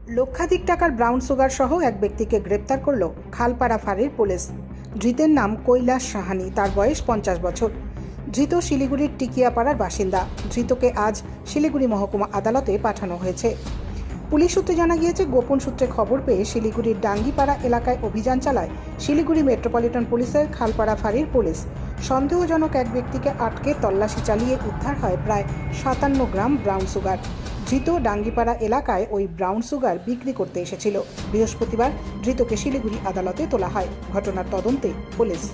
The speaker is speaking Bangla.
লক্ষাধিক টাকার ব্রাউন সুগার সহ এক ব্যক্তিকে গ্রেপ্তার করল খালপাড়া ফাঁড়ির পুলিশ। ধৃতের নাম কৈলাস সাহানি, তার বয়স 50 বছর। ধৃত শিলিগুড়ির টিকিয়াপাড়ার বাসিন্দা। ধৃতকে আজ শিলিগুড়ি মহকুমা আদালতে পাঠানো হয়েছে। পুলিশ সূত্রে জানা গিয়েছে, গোপন সূত্রে খবর পেয়ে শিলিগুড়ির ডাঙ্গিপাড়া এলাকায় অভিযান চালায় শিলিগুড়ি মেট্রোপলিটন পুলিশের খালপাড়া ফাঁড়ির পুলিশ। সন্দেহজনক এক ব্যক্তিকে আটকে তল্লাশি চালিয়ে উদ্ধার হয় প্রায় 57 গ্রাম ব্রাউন সুগার। ধৃত ডাঙ্গিপাড়া এলাকায় ওই ব্রাউন সুগার বিক্রি করতে এসেছিল। বৃহস্পতিবার ধৃতকে শিলিগুড়ি আদালতে তোলা হয়। ঘটনার তদন্তে পুলিশ।